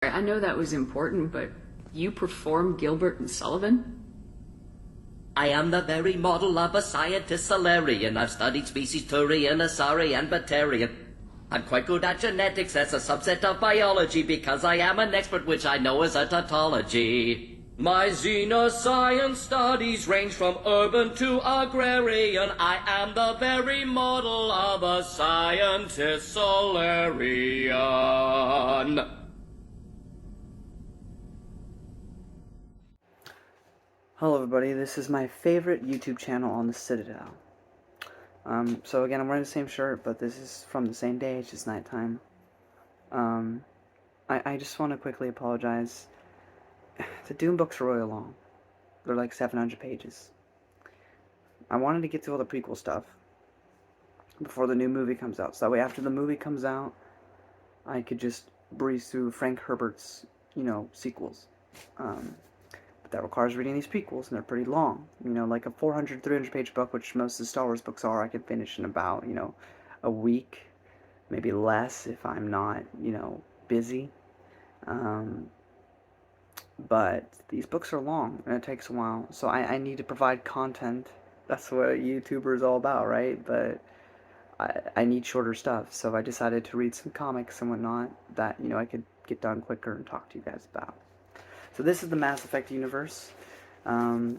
I know that was important, but you perform Gilbert and Sullivan? I am the very model of a scientist Solarian. I've studied species Turian, Asari, and Batarian. I'm quite good at genetics as a subset of biology because I am an expert, which I know is a tautology. My xenoscience studies range from urban to agrarian. I am the very model of a scientist Solarian. Hello everybody, this is my favorite YouTube channel on the Citadel. So again, I'm wearing the same shirt, but this is from the same day, it's just nighttime. I just want to quickly apologize. The Doom books are really long. They're like 700 pages. I wanted to get through all the prequel stuff before the new movie comes out, so that way after the movie comes out, I could just breeze through Frank Herbert's, sequels. But that requires reading these prequels, and they're pretty long. Like a 400, 300-page book, which most of the Star Wars books are, I could finish in about, a week, maybe less if I'm not, busy. But these books are long, and it takes a while, so I need to provide content. That's what a YouTuber is all about, right? But I need shorter stuff, so I decided to read some comics and whatnot that, I could get done quicker and talk to you guys about. So this is the Mass Effect universe. I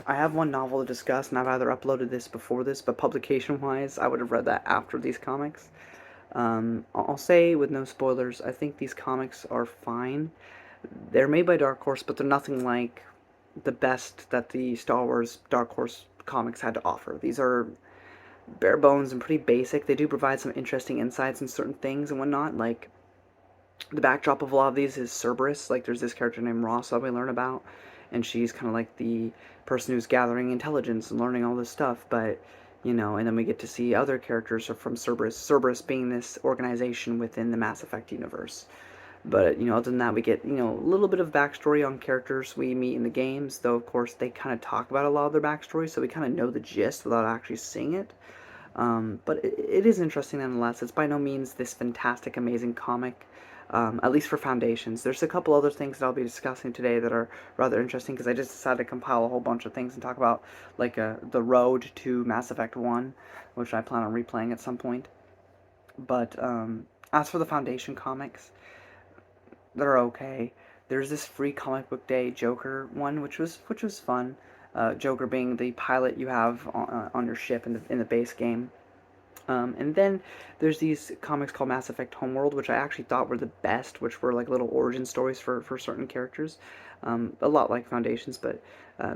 have one novel to discuss, and I've either uploaded this before this, but publication-wise, I would have read that after these comics. I'll say, with no spoilers, I think these comics are fine. They're made by Dark Horse, but they're nothing like the best that the Star Wars Dark Horse comics had to offer. These are bare bones and pretty basic. They do provide some interesting insights in certain things and whatnot, like the backdrop of a lot of these is Cerberus. Like, there's this character named Ross that we learn about, and she's kind of like the person who's gathering intelligence and learning all this stuff, but, and then we get to see other characters from Cerberus being this organization within the Mass Effect universe. But, other than that, we get, a little bit of backstory on characters we meet in the games, though, of course, they kind of talk about a lot of their backstory, so we kind of know the gist without actually seeing it. But it is interesting nonetheless. It's by no means this fantastic, amazing comic, at least for Foundations. There's a couple other things that I'll be discussing today that are rather interesting, because I just decided to compile a whole bunch of things and talk about, like, the road to Mass Effect 1, which I plan on replaying at some point. But, as for the Foundation comics, they're okay. There's this free comic book day Joker one, which was fun. Joker being the pilot you have on your ship in the base game. And then there's these comics called Mass Effect Homeworld, which I actually thought were the best, which were like little origin stories for certain characters. A lot like Foundations, but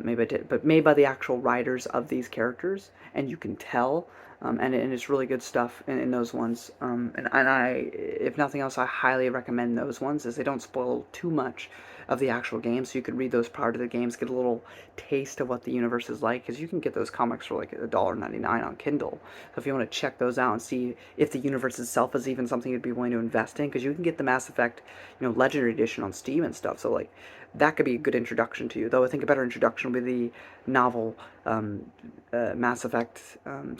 made by the actual writers of these characters, and you can tell. And it's really good stuff in those ones. And I, if nothing else, I highly recommend those ones, as they don't spoil too much of the actual game, so you could read those prior to the games, get a little taste of what the universe is like, because you can get those comics for like $1.99 on Kindle. So if you want to check those out and see if the universe itself is even something you'd be willing to invest in, because you can get the Mass Effect, Legendary Edition on Steam and stuff, so like that could be a good introduction to you. Though I think a better introduction would be the novel Mass Effect. What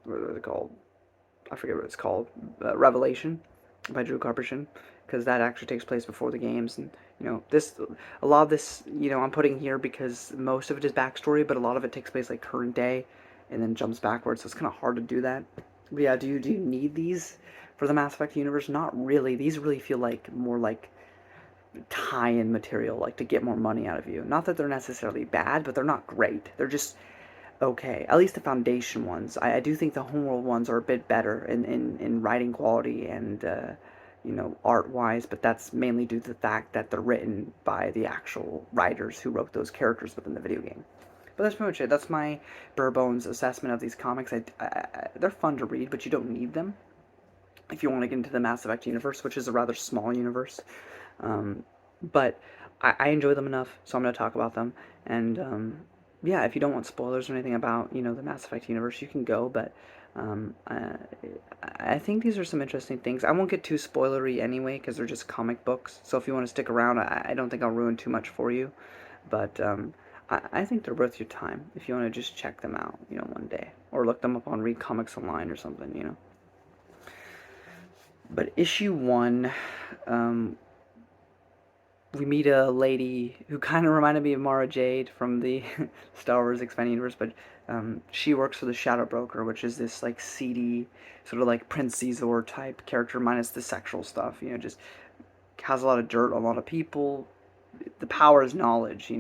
is it called? I forget what it's called. Revelation by Drew Karpyshyn, because that actually takes place before the games. And a lot of this, I'm putting here because most of it is backstory, but a lot of it takes place like current day, and then jumps backwards. So it's kind of hard to do that. But yeah, do you need these for the Mass Effect universe? Not really. These really feel like more like tie-in material, like to get more money out of you. Not that they're necessarily bad, but they're not great. They're just okay. At least the Foundation ones. I do think the Homeworld ones are a bit better in writing quality and art-wise, but that's mainly due to the fact that they're written by the actual writers who wrote those characters within the video game. But that's pretty much it. That's my bare bones assessment of these comics. They're fun to read, but you don't need them if you want to get into the Mass Effect universe, which is a rather small universe. But I enjoy them enough, so I'm going to talk about them. And yeah, if you don't want spoilers or anything about the Mass Effect universe, you can go. But I think these are some interesting things. I won't get too spoilery anyway, because they're just comic books. So if you want to stick around, I don't think I'll ruin too much for you. But I think they're worth your time if you want to just check them out, one day, or look them up on Read Comics Online or something. But issue 1, we meet a lady who kind of reminded me of Mara Jade from the Star Wars Expanded Universe, but she works for the Shadow Broker, which is this like seedy, sort of like Prince Caesar type character, minus the sexual stuff. Just has a lot of dirt on a lot of people. The power is knowledge.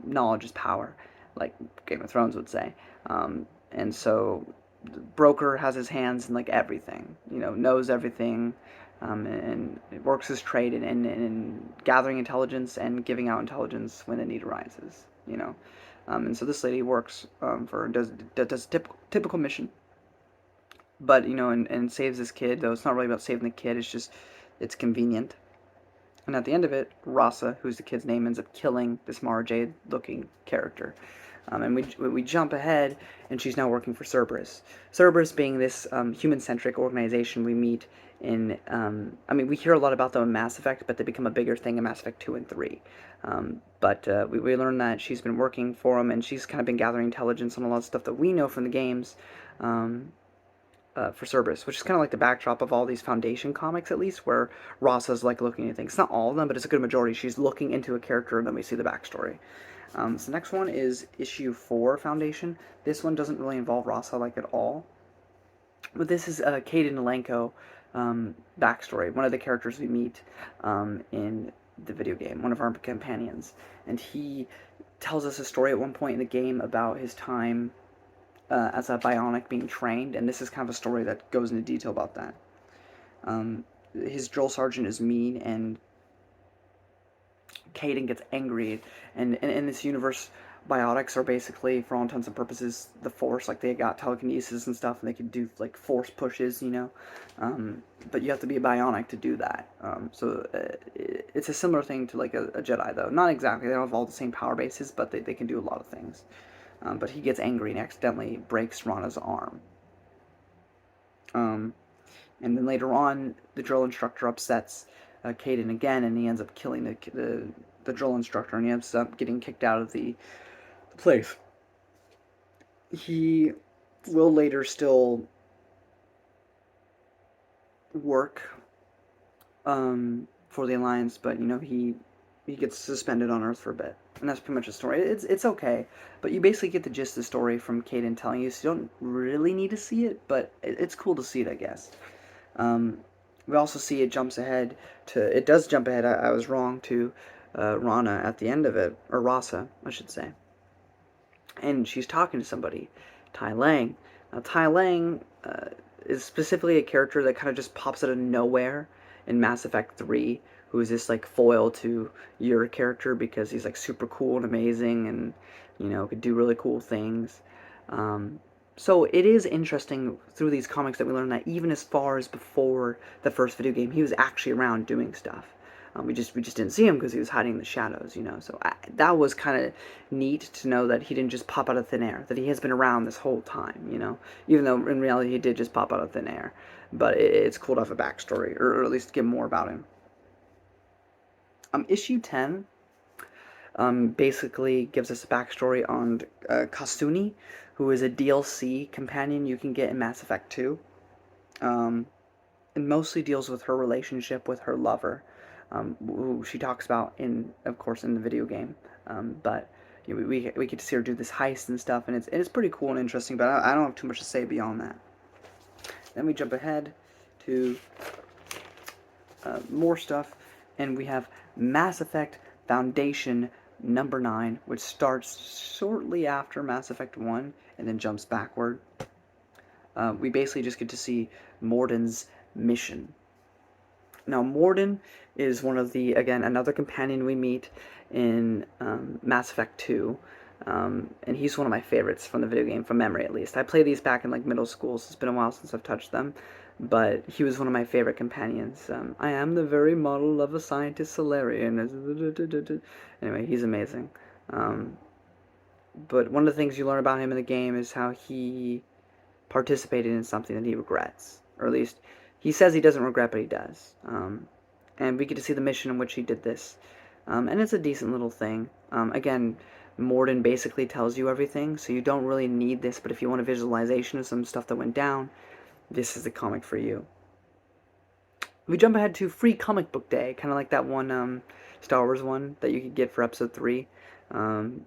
Knowledge is power, like Game of Thrones would say. And so, the Broker has his hands in like everything. Knows everything and it works his trade in gathering intelligence and giving out intelligence when the need arises. And so this lady works does a typical mission, but and saves this kid. Though it's not really about saving the kid. It's convenient. And at the end of it, Rasa, who's the kid's name, ends up killing this Mara Jade looking character. And we jump ahead, and she's now working for Cerberus. Cerberus being this human-centric organization we meet in... we hear a lot about them in Mass Effect, but they become a bigger thing in Mass Effect 2 and 3. But we learn that she's been working for them, and she's kind of been gathering intelligence on a lot of stuff that we know from the games for Cerberus, which is kind of like the backdrop of all these Foundation comics, at least, where Rasa's like looking at things. It's not all of them, but it's a good majority. She's looking into a character, and then we see the backstory. So the next one is issue 4, Foundation. This one doesn't really involve Rasa like at all. But this is Kaidan Alenko backstory, one of the characters we meet in the video game, one of our companions. And he tells us a story at one point in the game about his time as a bionic being trained, and this is kind of a story that goes into detail about that. His drill sergeant is mean, and Kaidan gets angry, and in this universe, biotics are basically, for all intents and purposes, the Force. Like, they got telekinesis and stuff, and they can do, like, Force pushes, but you have to be a bionic to do that. It's a similar thing to, like, a Jedi, though. Not exactly, they don't have all the same power bases, but they can do a lot of things. But he gets angry and accidentally breaks Rana's arm. And then later on, the drill instructor upsets Kaidan again, and he ends up killing the drill instructor, and he ends up getting kicked out of the place. He will later still work for the Alliance, but he gets suspended on Earth for a bit, and that's pretty much the story. It's okay, but you basically get the gist of the story from Kaidan telling you, so you don't really need to see it, but it's cool to see it, I guess. We also see it jumps ahead to... It does jump ahead, I was wrong, to Rana at the end of it. Or Rasa, I should say. And she's talking to somebody. Tai Lang. Now, Tai Lang is specifically a character that kind of just pops out of nowhere in Mass Effect 3, who is this, like, foil to your character because he's, like, super cool and amazing and, could do really cool things. So it is interesting through these comics that we learn that even as far as before the first video game, he was actually around doing stuff. We just didn't see him because he was hiding in the shadows, So that was kind of neat to know that he didn't just pop out of thin air, that he has been around this whole time, Even though in reality he did just pop out of thin air. But it's cool to have a backstory, or at least get more about him. Issue 10 basically gives us a backstory on Kasuni, who is a DLC companion you can get in Mass Effect 2. And mostly deals with her relationship with her lover, who she talks about, of course, in the video game. But we get to see her do this heist and stuff, and it's pretty cool and interesting, but I don't have too much to say beyond that. Then we jump ahead to more stuff, and we have Mass Effect Foundation number 9, which starts shortly after Mass Effect 1 and then jumps backward. We basically just get to see Morden's mission. Now, Morden is one of again, another companion we meet in Mass Effect 2, and he's one of my favorites from the video game, from memory at least. I played these back in, like, middle school, so it's been a while since I've touched them, but he was one of my favorite companions. I am the very model of a scientist Salarian. Anyway, he's amazing. But one of the things you learn about him in the game is how he participated in something that he regrets. Or at least, he says he doesn't regret, but he does. And we get to see the mission in which he did this. And it's a decent little thing. Again, Morden basically tells you everything, so you don't really need this, but if you want a visualization of some stuff that went down, this is the comic for you. we jump ahead to Free Comic Book Day, kind of like that one Star Wars one that you could get for Episode 3. Um,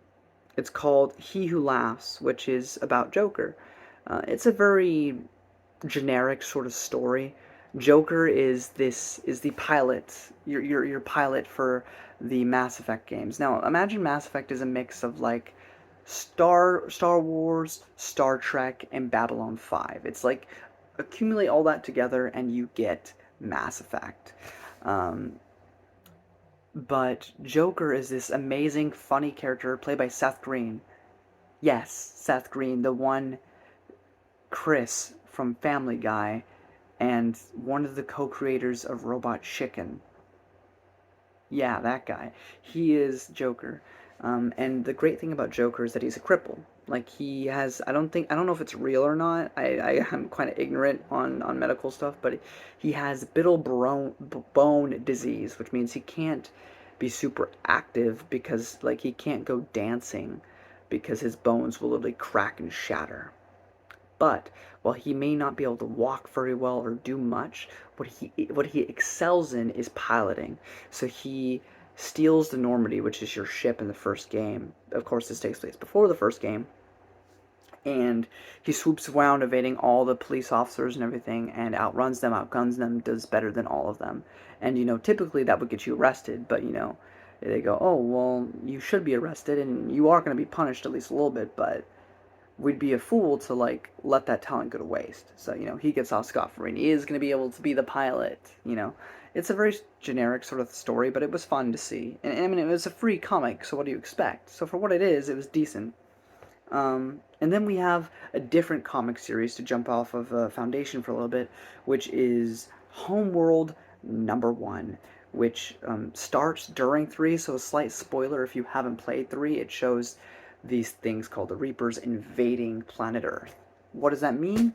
it's called He Who Laughs, which is about Joker. It's a very generic sort of story. Joker is the pilot, your pilot for the Mass Effect games. Now, imagine Mass Effect is a mix of like Star Wars, Star Trek, and Babylon 5. It's like accumulate all that together and you get Mass Effect. Um, but Joker is this amazing, funny character played by Seth Green. Yes, Seth Green, the one Chris from Family Guy, and one of the co-creators of Robot Chicken. Yeah, that guy. He is Joker. And the great thing about Joker is that he's a cripple. Like he has, I don't know if it's real or not. I am kind of ignorant on medical stuff, but he has bone disease, which means he can't be super active because like he can't go dancing because his bones will literally crack and shatter. But while he may not be able to walk very well or do much, what he excels in is piloting. So he steals the Normandy, which is your ship in the first game. Of course, this takes place before the first game. And he swoops around, evading all the police officers and everything, and outruns them, outguns them, does better than all of them. And, typically that would get you arrested, but, they go, oh, well, you should be arrested, and you are going to be punished at least a little bit, but we'd be a fool to like let that talent go to waste. So he gets off scot-free, and he is going to be able to be the pilot. It's a very generic sort of story, but it was fun to see. And I mean, it was a free comic, so what do you expect? So for what it is, it was decent. And then we have a different comic series to jump off of Foundation for a little bit, which is Homeworld #1, which starts during 3. So a slight spoiler if you haven't played 3, it shows these things called the Reapers invading planet Earth. What does that mean?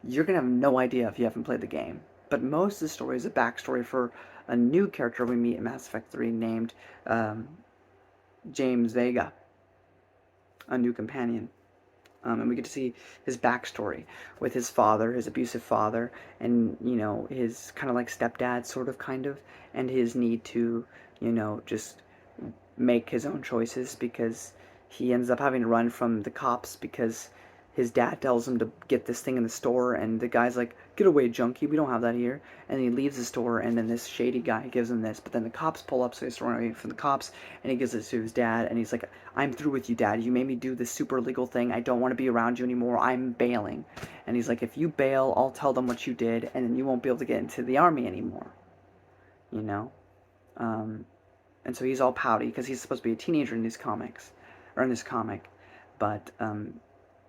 You're going to have no idea if you haven't played the game. But most of the story is a backstory for a new character we meet in Mass Effect 3 named James Vega, a new companion. And we get to see his backstory with his father, his abusive father, and, his kind of like stepdad, kind of, and his need to, just make his own choices because he ends up having to run from the cops because his dad tells him to get this thing in the store, and the guy's like, get away, junkie, we don't have that here. And he leaves the store, and then this shady guy gives him this, but then the cops pull up, so he's running away from the cops, and he gives it to his dad, and he's like, I'm through with you, Dad. You made me do this super illegal thing. I don't want to be around you anymore. I'm bailing. And he's like, if you bail, I'll tell them what you did, and then you won't be able to get into the army anymore. And so he's all pouty, because he's supposed to be a teenager in these comics, or in this comic, but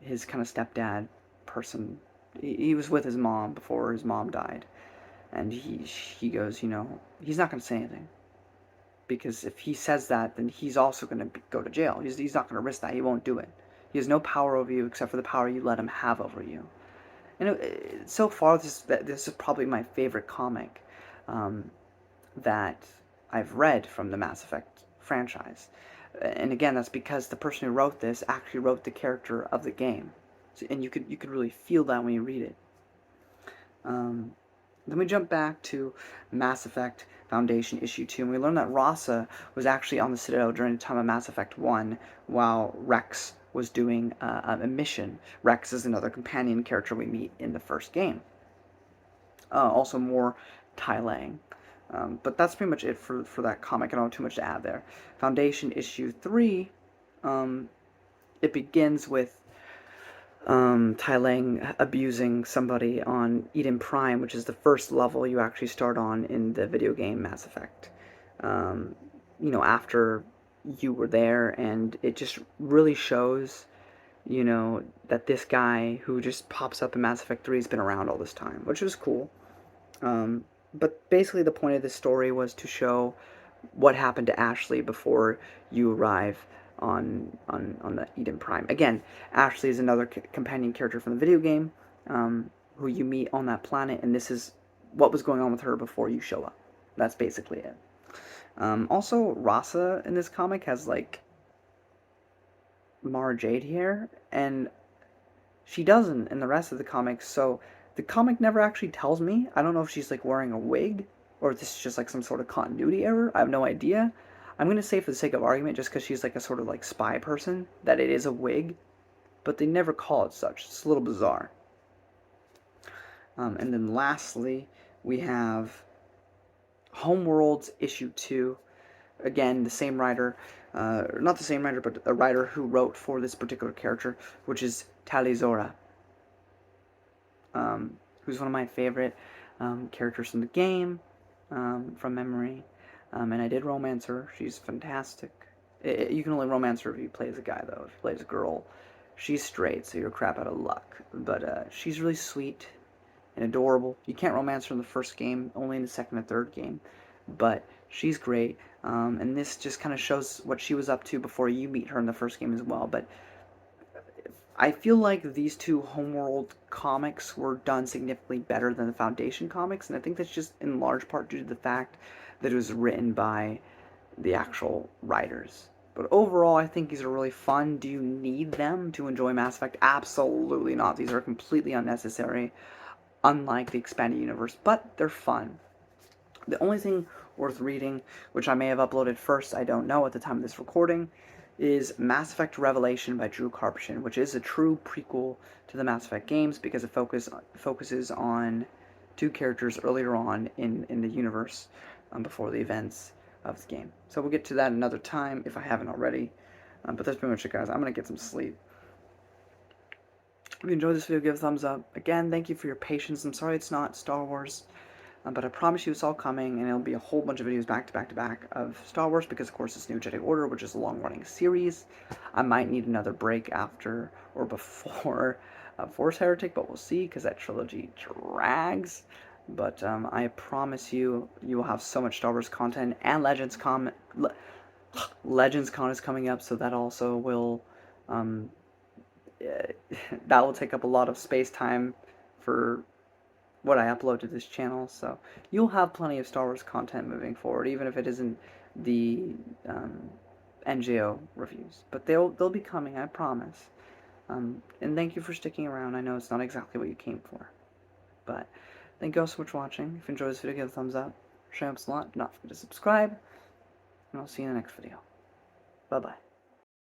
his kind of stepdad person, he was with his mom before his mom died, and he goes, he's not going to say anything, because if he says that, then he's also going to go to jail. He's not going to risk that. He won't do it. He has no power over you except for the power you let him have over you. And so far, this is probably my favorite comic that I've read from the Mass Effect franchise. And again, that's because the person who wrote this actually wrote the character of the game, and you could really feel that when you read it. Then we jump back to Mass Effect Foundation issue 2, and we learn that Rasa was actually on the Citadel during the time of Mass Effect 1, while Rex was doing a mission. Rex is another companion character we meet in the first game. Also more Tai Lang. But that's pretty much it for that comic. I don't have too much to add there. Foundation issue 3, it begins with Tai Lang abusing somebody on Eden Prime, which is the first level you actually start on in the video game Mass Effect. After you were there, and it just really shows, that this guy who just pops up in Mass Effect 3 has been around all this time, which was cool. But basically the point of this story was to show what happened to Ashley before you arrive on the Eden Prime. Again, Ashley is another companion character from the video game who you meet on that planet, and this is what was going on with her before you show up. That's basically it. Also, Rasa in this comic has, like, Mara Jade hair, and she doesn't in the rest of the comics, so The comic never actually tells me. I don't know if she's like wearing a wig or if this is just like some sort of continuity error. I have no idea. I'm gonna say for the sake of argument, just because she's like a sort of like spy person, that it is a wig, but they never call it such. It's a little bizarre. And then lastly, we have Homeworlds issue 2. Again, the same writer, not the same writer, but a writer who wrote for this particular character, which is Tali'Zorah, who's one of my favorite characters from the game, from memory. And I did romance her. She's fantastic. You can only romance her if you play as a guy, though. If you play as a girl, she's straight, so you're crap out of luck. But she's really sweet and adorable. You can't romance her in the first game, only in the second and third game. But she's great, and this just kind of shows what she was up to before you meet her in the first game as well. But I feel like these two Homeworld comics were done significantly better than the Foundation comics, and I think that's just in large part due to the fact that it was written by the actual writers. But overall, I think these are really fun. Do you need them to enjoy Mass Effect? Absolutely not. These are completely unnecessary, unlike the expanded universe, but they're fun. The only thing worth reading, which I may have uploaded first, I don't know at the time of this recording, is Mass Effect Revelation by Drew Karpyshyn, which is a true prequel to the Mass Effect games because it focuses on two characters earlier on in the universe before the events of the game. So we'll get to that another time if I haven't already. But that's pretty much it, guys. I'm going to get some sleep. If you enjoyed this video, give a thumbs up. Again, thank you for your patience. I'm sorry it's not Star Wars. But I promise you it's all coming, and it'll be a whole bunch of videos back to back to back of Star Wars, because of course it's New Jedi Order, which is a long-running series. I might need another break after or before Force Heretic, but we'll see, because that trilogy drags. But I promise you, you will have so much Star Wars content, and Legends Con is coming up, so that also will that will take up a lot of space time for what I upload to this channel, so you'll have plenty of Star Wars content moving forward, even if it isn't the NGO reviews. But they'll be coming, I promise. And thank you for sticking around. I know it's not exactly what you came for, but thank you all so much for watching. If you enjoyed this video, give it a thumbs up. Share it a lot. Do not forget to subscribe, and I'll see you in the next video. Bye bye.